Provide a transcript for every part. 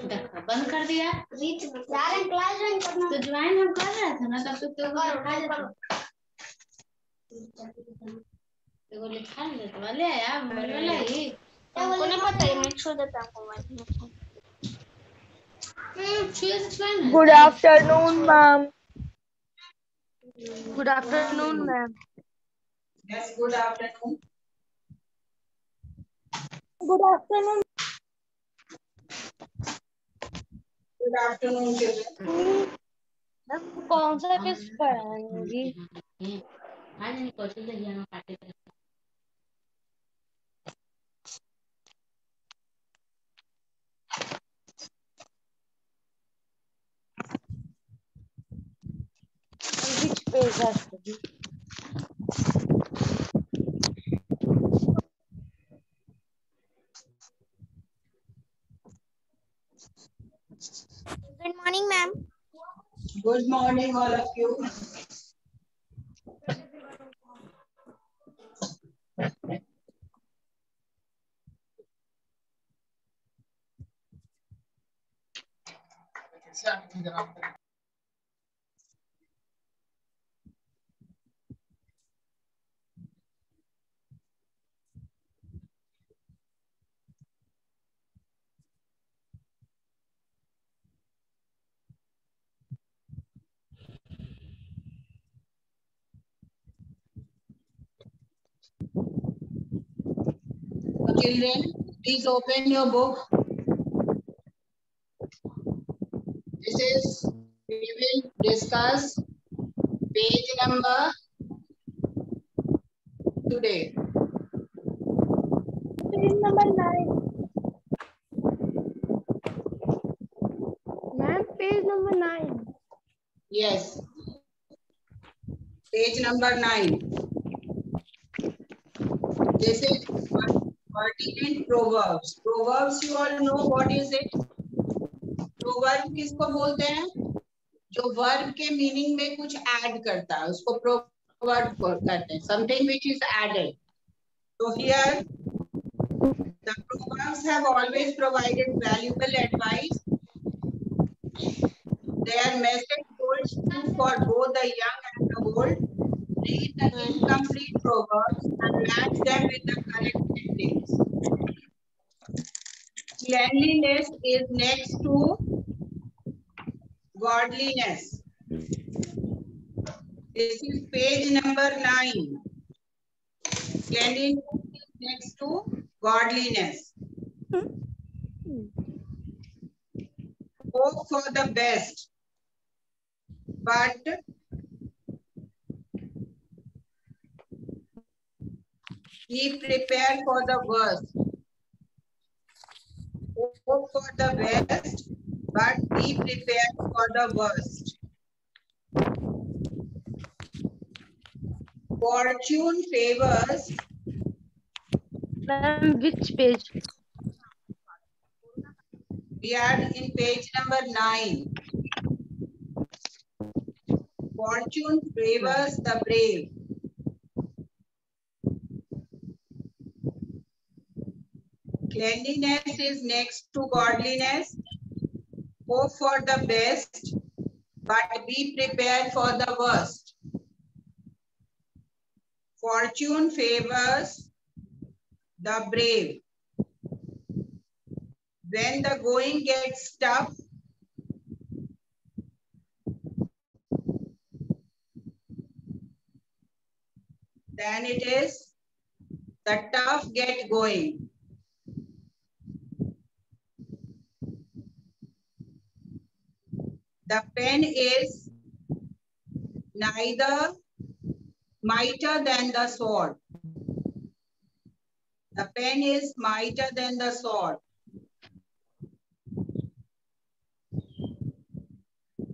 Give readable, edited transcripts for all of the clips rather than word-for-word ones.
देखो बंद कर दिया यार क्लास ज्वाइन करना तो ज्वाइन हम कर रहे थे ना, तब तो देखो लिखा नहीं तो वाले आया मोबाइल वाला ही हमको नहीं पता है, मैं छोड़ देता हूँ mobile. Good afternoon, ma'am. Good afternoon, ma'am. Yes, good afternoon. Good afternoon. Good afternoon, children. Ma'am कौन सा पेज पढ़ाएंगी? आज नहीं कौशल दे यहाँ काटे Which page are study? Good morning, ma'am. Good morning, all of you. Children, please open your book. This is, we will discuss page number today. Page number 9. Ma'am, page number 9. Yes. Page number 9. This is pertinent proverbs. Proverbs, you all know what is it? Proverb किसको बोलते हैं? जो verb के meaning में कुछ add करता है उसको प्रोवर्ब कहते हैं. Something which is added. So here the proverbs have always provided valuable advice. Their message holds true for both the young and the old. Read the incomplete proverbs and match them with the correct endings. Cleanliness is next to godliness. This is page number 9. Cleanliness is next to godliness. Hope for the best, but be prepared for the worst. Hope for the best, but be prepared for the worst. Fortune favors. Ma'am, which page? We are in page number 9. Fortune favors the brave. Cleanliness is next to godliness. Hope for the best, but be prepared for the worst. Fortune favors the brave. When the going gets tough, then it is the tough get going. The pen is neither mightier than the sword. The pen is mightier than the sword.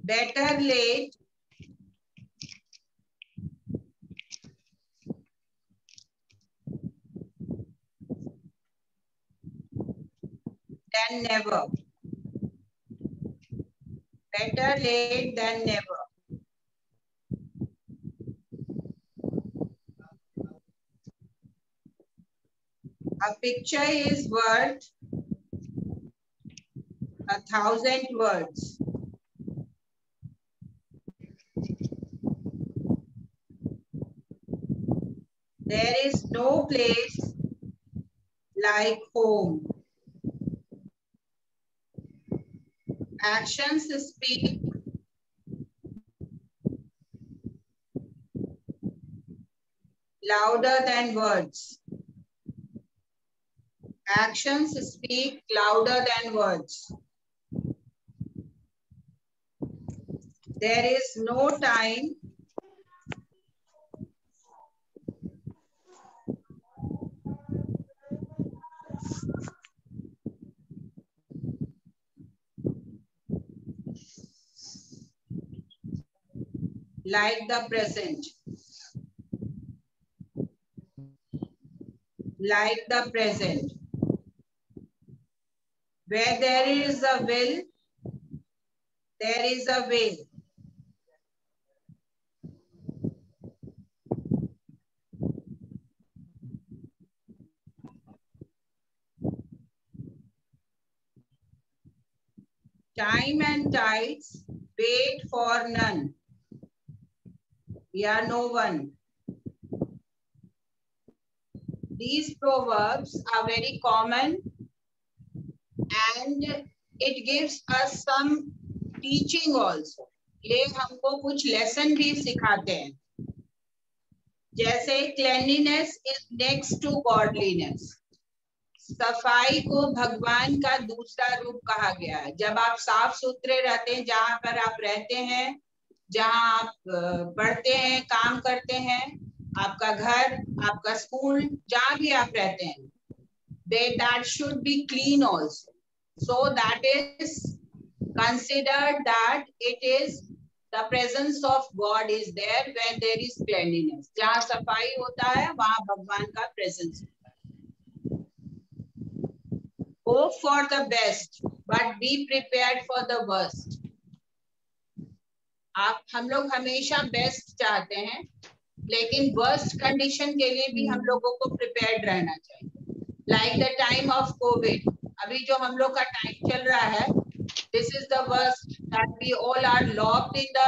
Better late than never. Better late than never. A picture is worth 1,000 words. There is no place like home. Actions speak louder than words. Actions speak louder than words. There is no time like the present. Like the present. Where there is a will, there is a way. Time and tides wait for none. We are no one. These proverbs are very common and it gives us some teaching also. ये हमको कुछ lesson भी सिखाते हैं. जैसे cleanliness is next to godliness. सफाई को भगवान का दूसरा रूप कहा गया है. जब आप साफ सुथरे रहते हैं, जहाँ पर आप रहते हैं, जहाँ आप पढ़ते हैं, काम करते हैं, आपका घर, आपका स्कूल, जहाँ भी आप रहते हैं, that should be clean also. So that is considered that it is the presence of God is there when there is cleanliness. जहाँ सफाई होता है, वहाँ भगवान का presence. Hope for the best, but be prepared for the worst. हम लोग हमेशा बेस्ट चाहते हैं, लेकिन वर्स्ट कंडीशन के लिए भी हम लोगों को प्रिपेयर्ड रहना चाहिए. Like the time of COVID, अभी जो हम लोग का टाइम चल रहा है, this is the worst that we all are locked in the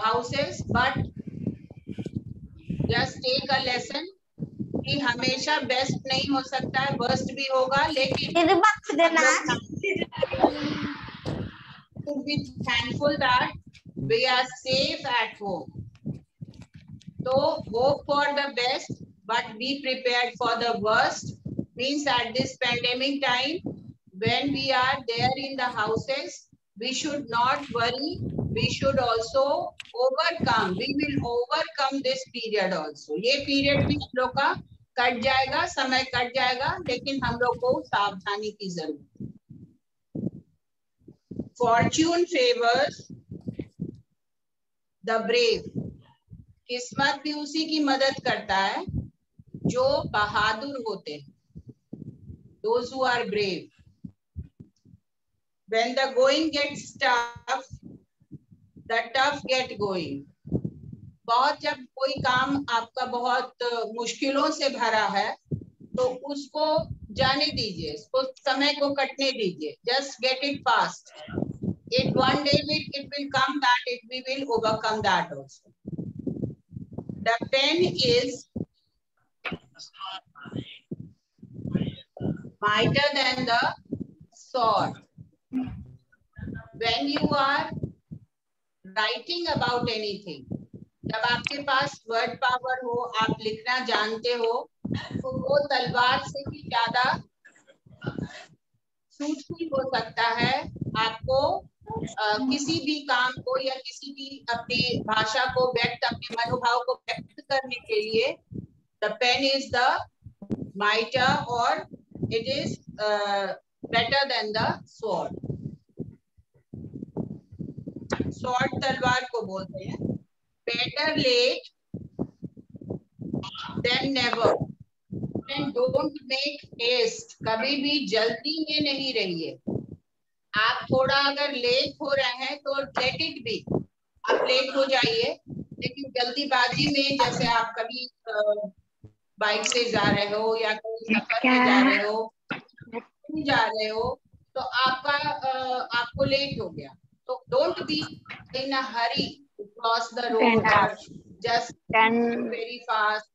houses, but just take a lesson कि हमेशा बेस्ट नहीं हो सकता है, वर्स्ट भी होगा, लेकिन to be thankful that we are safe at home. So hope for the best, but be prepared for the worst. Means at this pandemic time, when we are there in the houses, we should not worry. We should also overcome. We will overcome this period also. ये period भी हम लोग का cut जाएगा, समय cut जाएगा, लेकिन हम लोग को सावधानी की जरूरत है. Fortune favors the brave. किस्मत भी उसी की मदद करता है जो बहादुर होते हैं. Those who are brave. When the going gets tough, the tough get going. बहुत जब कोई काम आपका बहुत मुश्किलों से भरा है, तो उसको जाने दीजिए, उसको समय को कटने दीजिए. Just get it past. It one day it will come that we will overcome that also. The pen is mightier than the sword. When you are writing about anything, जब आपके पास word power हो, आप लिखना जानते हो, तो वो तलवार से भी ज्यादा सूटफुल हो सकता है आपको किसी भी काम को या किसी भी अपनी भाषा को व्यक्त, अपने मनोभाव को व्यक्त करने के लिए. The pen is the mightier or it is better than the sword. Sword तलवार को बोलते हैं. Better late than never. And don't make haste. कभी भी जल्दी में नहीं रहिए. आप थोड़ा अगर लेट हो रहे हैं तो लेट इट बी. आप लेट हो जाइए, लेकिन जल्दीबाजी में, जैसे आप कभी बाइक से जा रहे हो या कहीं सफर में जा रहे हो, तो आपको लेट हो गया, तो don't be in a hurry to cross the road और just very fast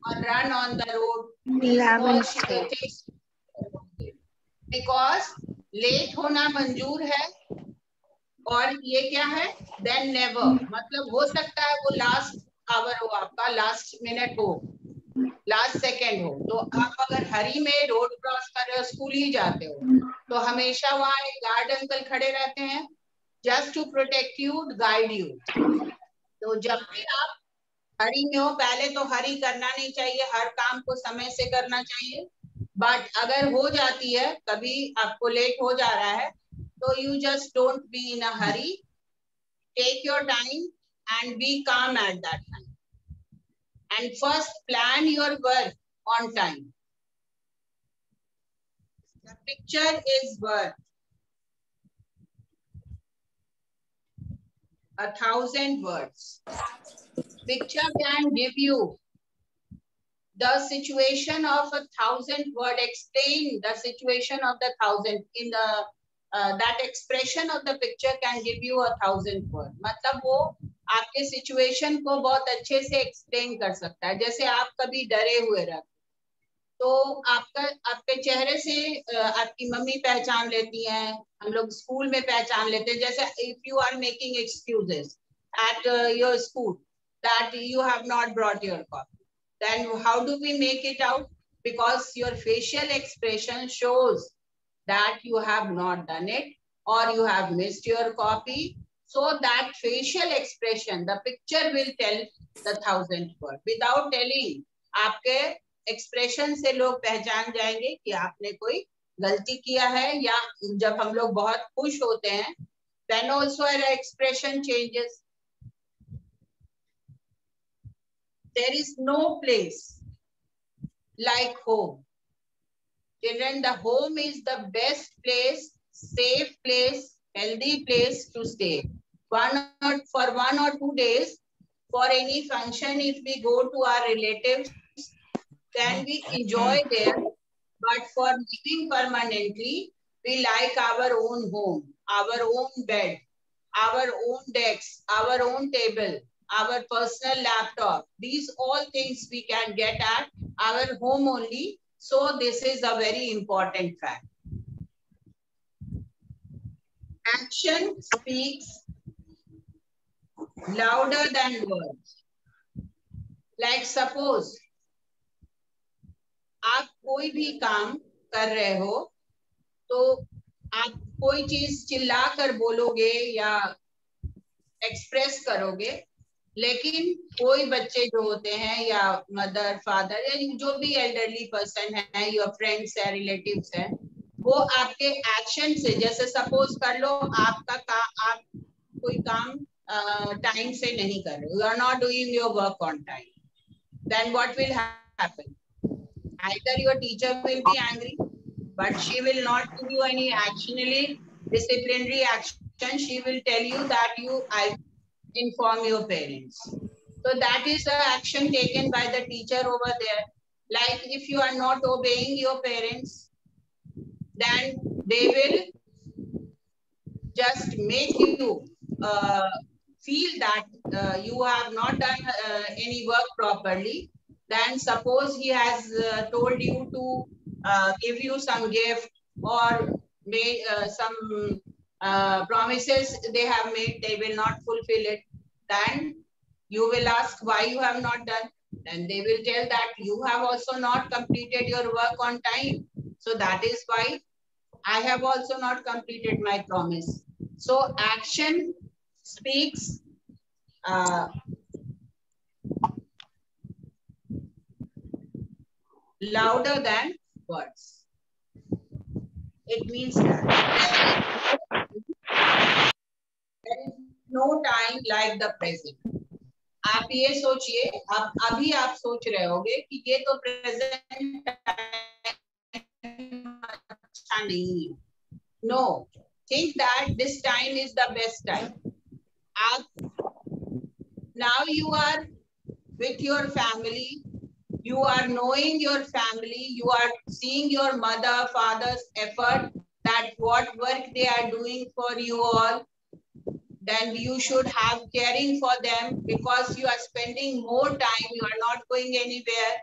or run on the road. These all things, because late होना मंजूर है और ये क्या है, then never, मतलब हो सकता है वो लास्ट आवर हो, आपका लास्ट मिनट हो, लास्ट सेकेंड हो, तो आप अगर हरी में रोड क्रॉस कर रहे हो, स्कूल ही जाते हो, तो हमेशा वहाँ एक गार्ड अंकल खड़े रहते हैं just to protect you, guide you. तो जब भी आप हरी में हो, पहले तो हरी करना नहीं चाहिए, हर काम को समय से करना चाहिए, बट अगर हो जाती है कभी आपको लेट हो जा रहा है, तो you just don't be in a hurry, take your time and be calm at that time, and first plan your work on time. The picture is worth 1,000 words. Picture can give you the situation of 1,000 word, explain the situation of the 1,000 in the that expression of the picture can give you 1,000 word. मतलब वो आपके situation को बहुत अच्छे से explain कर सकता है। जैसे आप कभी डरे हुए रहते, तो आपके चेहरे से आपकी मम्मी पहचान लेती हैं, हम लोग स्कूल में पहचान लेते हैं। जैसे if you are making excuses at your school that you have not brought your copy, then how do we make it out? Because your facial expression shows that you have not done it or you have missed your copy. So that facial expression, the picture will tell the 1,000 word. Without telling, आपके expression से लोग पहचान जाएंगे कि आपने कोई गलती किया है, या जब हम लोग बहुत खुश होते हैं, then also our expression changes. There is no place like home. Children, the home is the best place, safe place, healthy place to stay. For 1 or 2 days, for any function, if we go to our relatives, then we enjoy there. But for living permanently, we like our own home, our own bed, our own desk, our own table, our personal laptop. These all things we can get at our home only. So this is a very important fact. Action speaks louder than words. Like suppose आप कोई भी काम कर रहे हो, तो आप कोई चीज चिल्ला कर बोलोगे या एक्सप्रेस करोगे, लेकिन कोई बच्चे जो होते हैं या मदर फादर या जो भी एल्डरली पर्सन है, योर फ्रेंड्स है, रिलेटिव्स है, वो आपके एक्शन से, जैसे सपोज कर लो आप कोई काम टाइम से नहीं कर रहे, you are not doing your work on time, then what will happen? Either your teacher will be angry, but she will not give you any disciplinary action. She will tell you that I inform your parents. So that is the action taken by the teacher over there. Like if you are not obeying your parents, then they will just make you feel that you have not done any work properly. Then suppose he has told you to give you some gift or made some promises they have made, they will not fulfill it. Then you will ask why you have not done. Then they will tell that you have also not completed your work on time. So that is why I have also not completed my promise. So action speaks louder than words. It means that there is no time like the present. आप ये सोचिए, अभी आप सोच रहे होगे कि ये तो प्रेजेंट अच्छा नहीं है. No, think that this time is the best time. Now you are with your family. You are knowing your family, you are seeing your mother, father's effort that what work they are doing for you all, then you should have caring for them because you are spending more time, you are not going anywhere.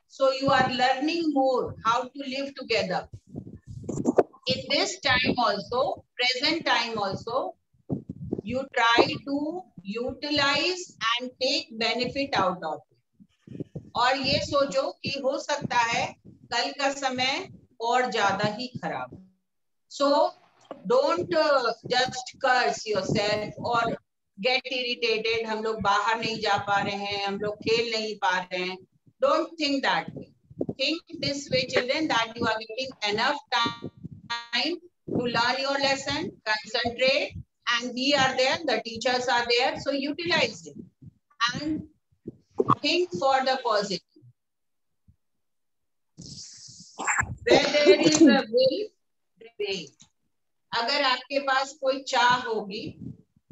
So you are learning more how to live together. In this time also, present time also, you try to utilize and take benefit out of it. और ये सोचो कि हो सकता है कल का समय और ज्यादा ही खराब. So don't just curse yourself or get irritated. हम लोग बाहर नहीं जा पा रहे हैं, हम लोग खेल नहीं पा रहे हैं. Don't think that way. Think this way, children, that you are getting enough time to learn your lesson, concentrate, and we are there, the teachers are there, so utilize it and think for the positive. Where there is a will, prevail. अगर आपके पास कोई चाह होगी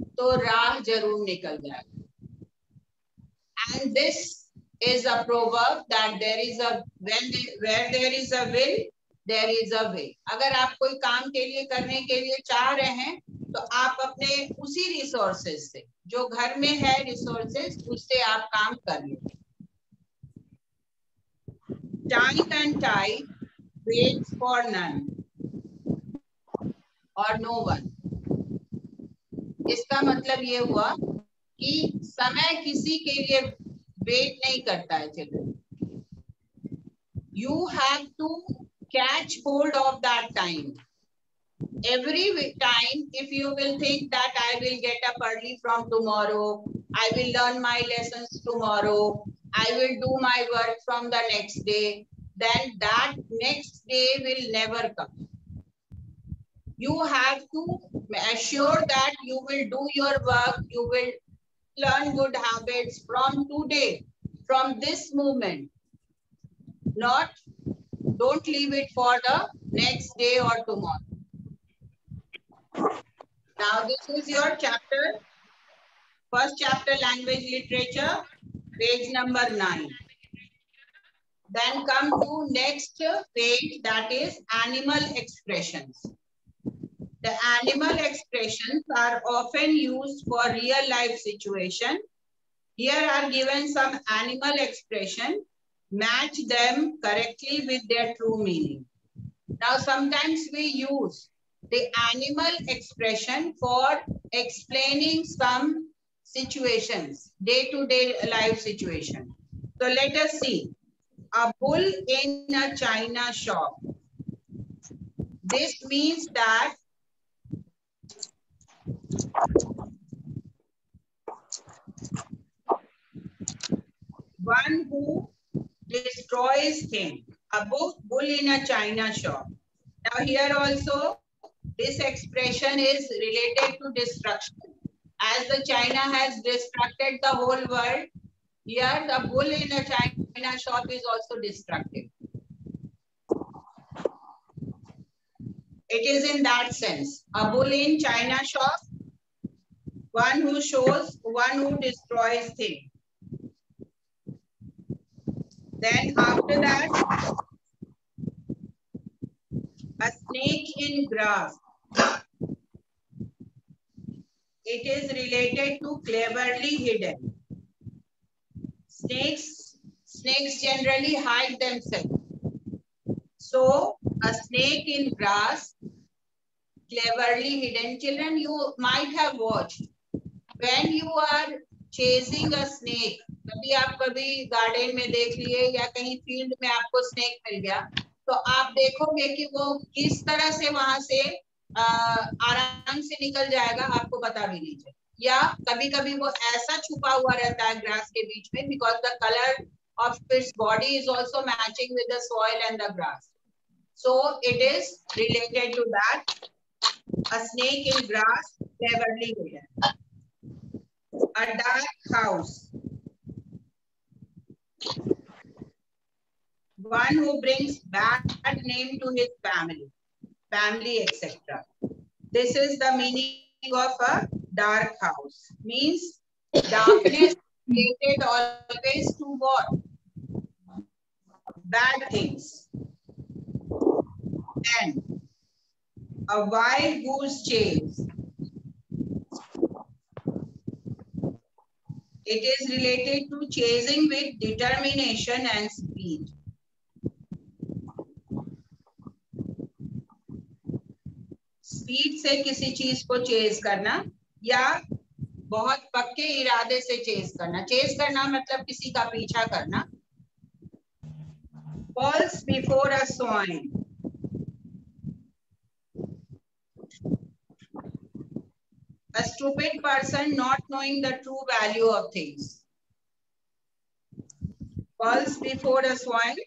तो राह जरूर निकल जाएगी. And this is a proverb that there is a where there is a will, there is a way. अगर आप कोई काम के लिए करने के लिए चाह रहे हैं तो आप अपने उसी रिसोर्सेज से, जो घर में है रिसोर्सेज, उससे आप काम कर लीजिए. Time and tide waits for none or no one. इसका मतलब ये हुआ कि समय किसी के लिए वेट नहीं करता है children. You have to catch hold of that time. Every time, if you will think that I will get up early from tomorrow, I will learn my lessons tomorrow, I will do my work from the next day, then that next day will never come. You have to assure that you will do your work, you will learn good habits from today, from this moment. Not, don't leave it for the next day or tomorrow. Now this is your chapter, first chapter, language literature, page number 9. Then come to next page, that is animal expressions. The animal expressions are often used for real life situation. Here are given some animal expression. Match them correctly with their true meaning. Now sometimes we use the animal expression for explaining some situations, day-to-day life situation. So let us see. A bull in a china shop. This means that one who destroys things. A bull in a china shop. Now here also, this expression is related to destruction. As the China has destructed the whole world, here the bull in a china shop is also destructive. It is in that sense. A bull in china shop, one who shows, one who destroys things. Then after that, a snake in grass. It is related to cleverly hidden. Snakes generally hide themselves. So a snake in grass, cleverly hidden. Children, you might have watched when you are chasing a snake. कभी आप कभी garden में देख लिए या कहीं field में आपको स्नेक मिल गया, तो आप देखोगे कि वो किस तरह से वहां से आराम से निकल जाएगा, आपको पता भी नहीं चलेगा. या कभी कभी वो ऐसा छुपा हुआ रहता है ग्रास के बीच में, because the colour of its body is also matching with the soil and the grass. So it is related to that. A snake in grass, cleverly hidden. A dark house. One who brings bad name to his family, etc. This is the meaning of a dark house. Means darkness related always to what? Bad things. And A wild goose chase. It is related to chasing with determination and speed. Speed से किसी चीज को chase करना या बहुत पक्के इरादे से चेज करना. चेज करना मतलब किसी का पीछा करना. Falls before a swine. A stupid person not knowing the true value of things. Falls before a swine.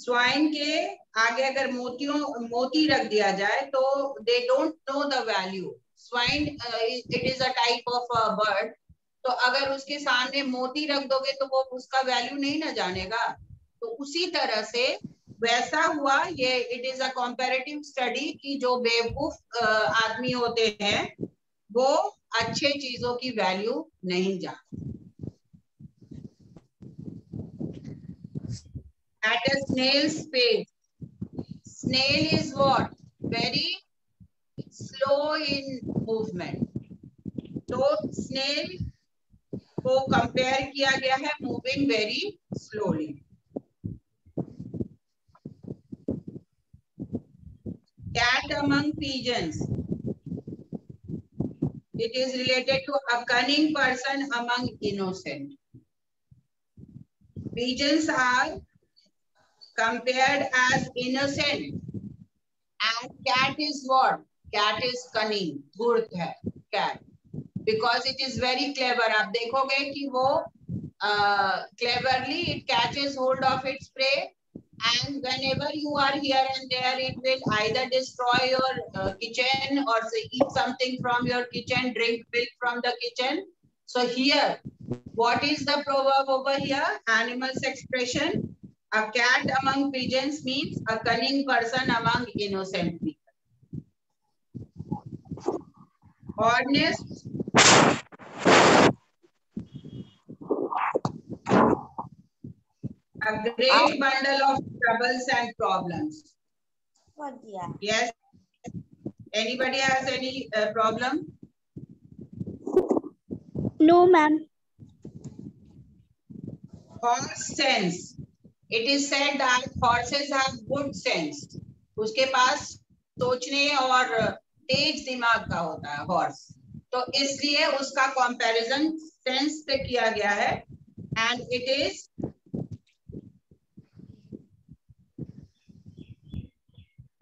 Swine के आगे अगर मोती रख दिया जाए तो they don't know the value. Swine it is a type of bird. तो अगर उसके सामने मोती रख दोगे तो वो उसका वैल्यू नहीं ना जानेगा. तो उसी तरह से वैसा हुआ ये. It is a comparative study कि जो बेवकूफ आदमी होते हैं वो अच्छे चीजों की वैल्यू नहीं जानते. At a snail's pace. Snail is what? Very slow in movement. तो snail को compare किया गया है moving very slowly. Cat among pigeons. It is related to a cunning person among innocent. Pigeons are compared as innocent and cat is what? Cat is cunning. धूर्त है cat because it is very clever. आप देखोगे कि वो cleverly it catches hold of its prey and whenever you are here and there it will either destroy your kitchen or say eat something from your kitchen, drink milk from the kitchen. So here what is the proverb over here? Animals expression. A cat among pigeons means a cunning person among innocent people. Oddness. A great bundle of troubles and problems. Yes. Anybody has any problem? No, ma'am. Horse sense. It is said that horses have good sense. उसके पास सोचने और तेज दिमाग का होता है horse. तो इसलिए उसका comparison sense से किया गया है and it is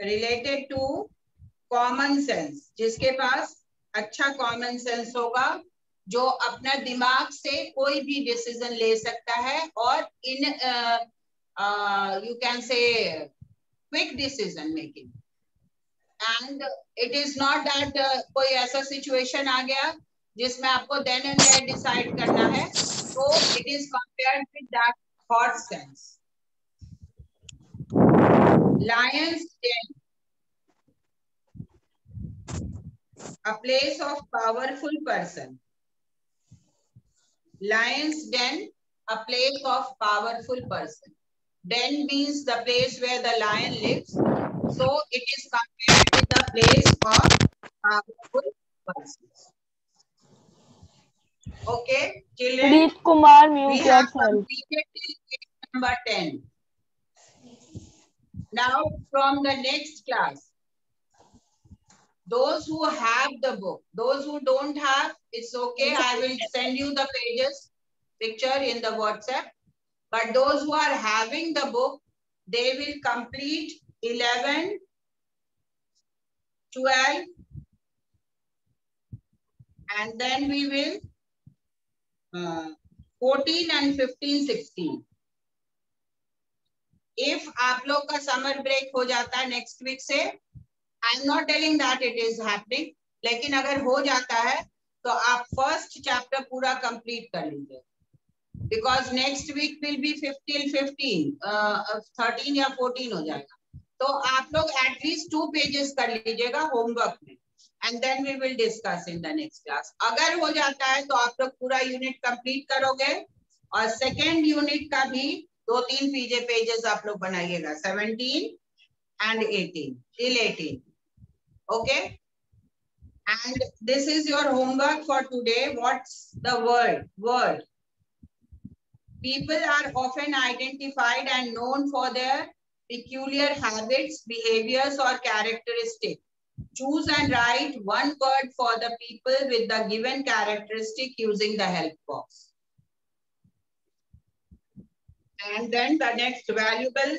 related to common sense. जिसके पास अच्छा common sense होगा जो अपना दिमाग से कोई भी decision ले सकता है और in you can say quick decision making. And it is not that कोई ऐसा situation आ गया जिसमें आपको then and there decide करना है. So it is compared with that horse sense. Lion's den. A place of powerful person. Lion's den, a place of powerful person. Den means the place where the lion lives. So it is compared with the place of powerful persons. Okay, children. Preet Kumar, We mute have yourself. completed till page number 10. Now from the next class, those who have the book, those who don't have, it's okay. I will send you the pages, picture in the WhatsApp. But those who are having the book, they will complete 11, 12, and then we will 14 and 15, 16. If आप लोग का summer break हो जाता है next week से, I'm not telling that it is happening, लेकिन अगर हो जाता है तो आप first chapter पूरा complete कर लीजिए. Because next week will be 15, 13 या 14 हो जाएगा. तो आप लोग at least 2 pages कर लीजिएगा homework में. And then we will discuss in the next class. अगर हो जाता है तो आप लोग पूरा unit complete करोगे और second unit का भी 2-3 pages आप लोग बनाइएगा 17 and 18 till 18. Okay. And this is your homework for today. What's the word? Word. People are often identified and known for their peculiar habits, behaviors, or characteristics. Choose and write one word for the people with the given characteristic using the help box. And then the next valuable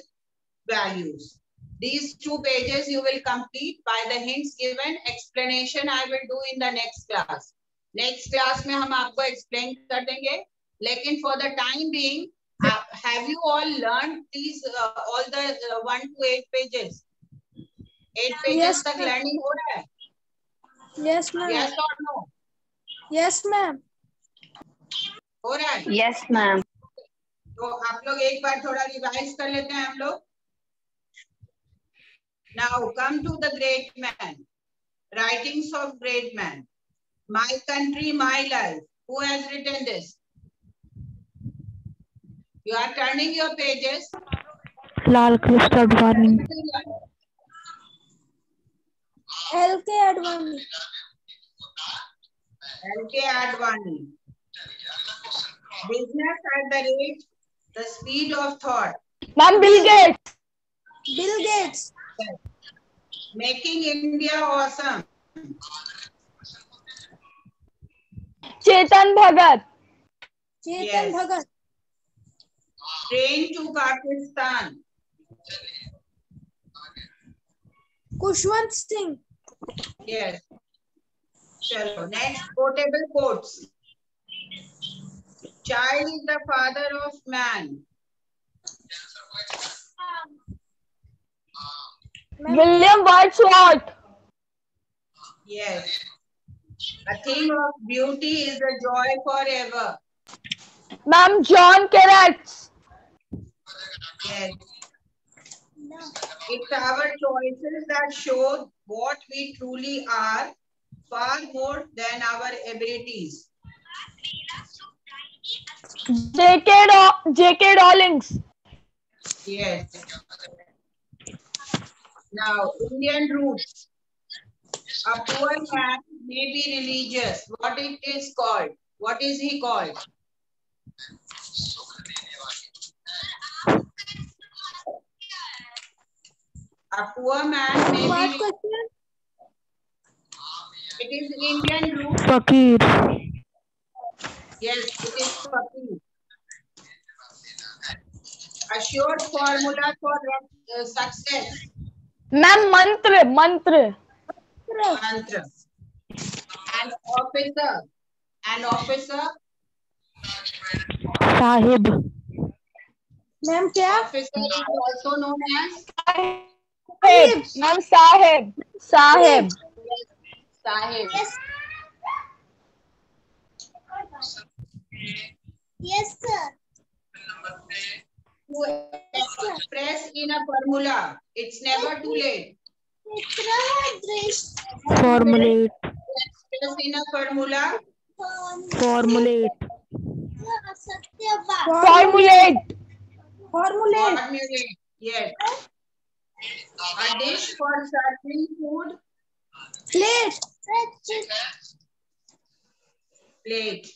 values. These 2 pages you will complete by the hints given. Explanation I will do in the next class. Next class में हम आपको explain कर देंगे. लेकिन for the time being, have you all learned these all the 1 to 8 pages? 8 pages Yes, तक learning हो रहा है? Yes, ma'am. Yes or no? Yes, ma'am. हो रहा है? Yes, ma'am. तो आप लोग एक बार थोड़ा रिवाइज कर लेते हैं हम लोग. Now come to the great man. Writings of great man. My country, my life. Who has written this? You are turning your pages. Lal Krishna Advani. LK Advani. LK Advani. Business at the rate, the speed of thought. Ma'am, Bill Gates. Bill Gates. Making India awesome. Chetan Bhagat. Yes. Bhagat. Train to Pakistan. Kushwant Singh. Yes. Chalo. Next, quotable quotes. Child is the father of man. William Wordsworth. Yes. A thing of beauty is a joy forever. Ma'am, John Keats. Yes. It's our choices that show what we truly are, far more than our abilities. J.K. Rowling's. Yes. Now, Indian roots. A poor man may be religious. What it is called? What is he called? A poor man may be. It is Indian root. Fakir. Yes, it is fakir. A short formula for success. Ma'am, mantra. Mantra. An officer. Sahib. Ma'am, क्या? Officer is also known as Sahib. Ma'am, Sahib. Sahib. Sahib. Yes, sir. To express in a formula. It's never too late. Formulate. Express in a formula. Formulate. Yes. A dish for serving food. Plate.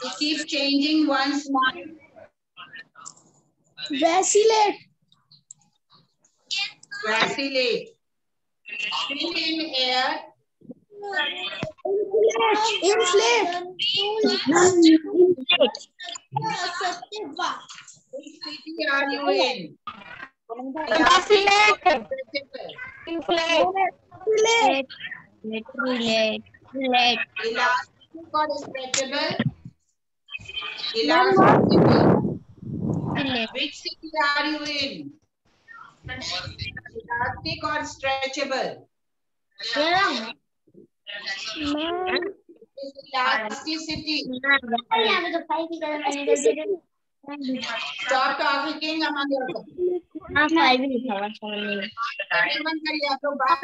To keep changing one's mind. Vacillate. Vacillate. Fill in air. Inflate. Which city are you in? Vacillate. Inflate. Elastic or stretchable? Elastic. Which city are you in? Elastic or stretchable? Elasticity. Stop talking among yourself. आप लोग बात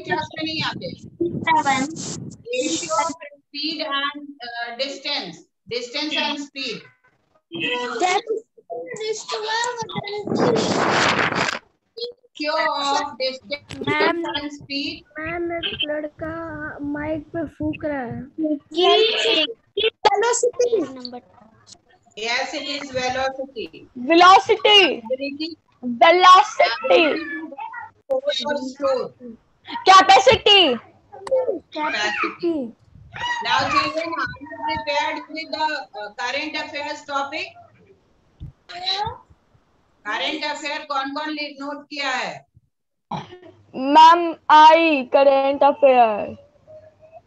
class में नहीं आते. Ratio of speed and distance and speed. Show of distance and speed. Ma'am एक लड़का mic पे फूक रहा है. Number Yes, it is velocity. Velocity. Ability Velocity. to hold or store. Capacity. Capacity. Now, children, are you prepared with the current affairs topic? Current affair कौन-कौन note किया है? Ma'am, I current affair.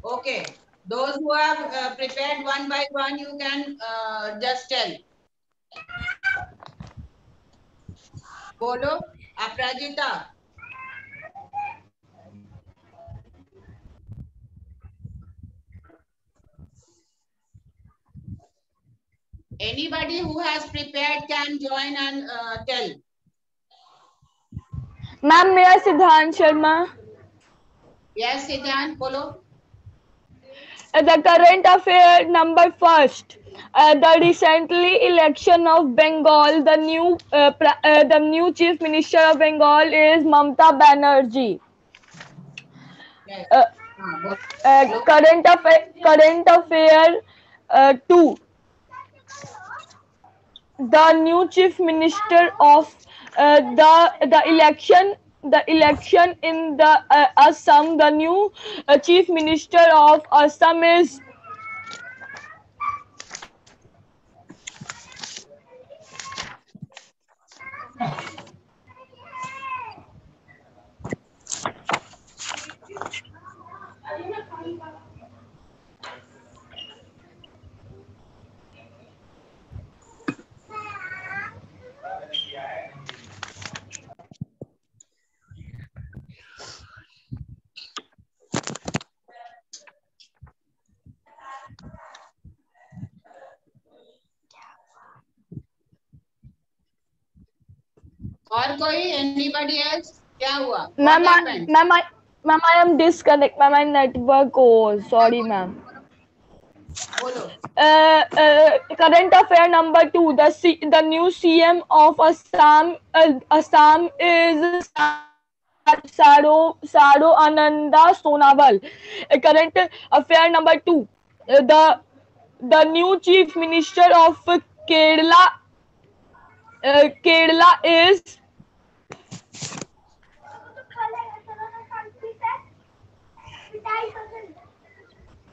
Okay. Those who have prepared one by one, you can just tell. बोलो, अपराजिता. Anybody who has prepared can join and tell. Ma'am, मेरा सिद्धांत Sharma. Yes, Siddhant, बोलो. The current affair number first. The recently election of Bengal. The new chief minister of Bengal is Mamata Banerjee. Yes. Current affair 2. The new chief minister of the election in the Assam. The new chief minister of Assam is और कोई? Anybody else? क्या हुआ? Ma'am, I am disconnect. Ma'am, my network goes. Sorry, ma'am. बोलो. Current affair number 2. The new CM of Assam is Saro Ananda Sonawal. Current affair number 2. The new chief minister of Kerala is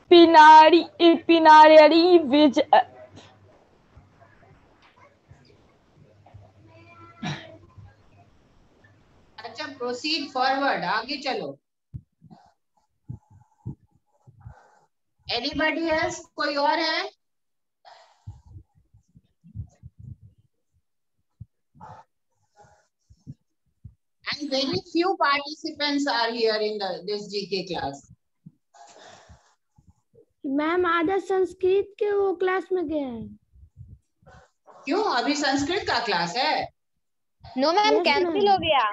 Pinari Vijay. अच्छा, proceed forward. आगे चलो. Anybody else? कोई और है? And very few participants are here in this GK class. Ma'am आधा संस्कृत के वो class में गए हैं. क्यों? अभी संस्कृत का क्लास है? नो मैम, कैंसिल हो गया.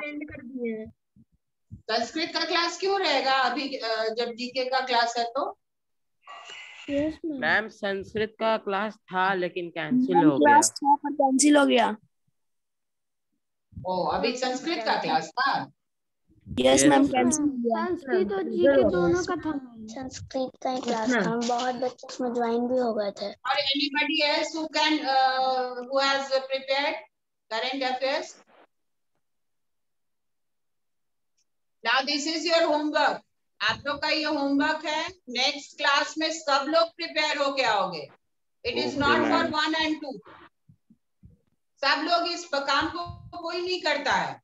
संस्कृत का क्लास क्यों रहेगा अभी जब जीके का क्लास है तो? Yes ma'am. मैम संस्कृत का क्लास था लेकिन कैंसिल हो गया. कैंसिल हो गया. ओ, अभी संस्कृत का क्लास था? Yes Yes, ma'am ma'am. Cancel हो गया. संस्कृत और जीके दोनों का था. संस्कृत का ही क्लास था, बहुत बच्चे उसमें ज्वाइन भी हो गए थे. और anybody else who has prepared current affairs? Now this is your homework. आप लोग का ये होमवर्क है. नेक्स्ट क्लास में सब लोग प्रिपेयर होके आओगे. It is not for 1 and 2. सब लोग इस काम को कोई नहीं करता है.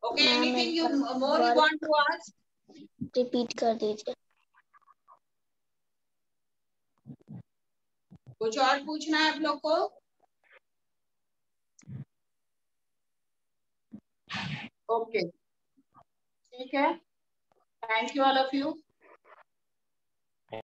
Okay, anything you more you want to ask? Repeat कर दीजिए. कुछ और पूछना है आप लोग को? ओके, ठीक है. Thank you all of you.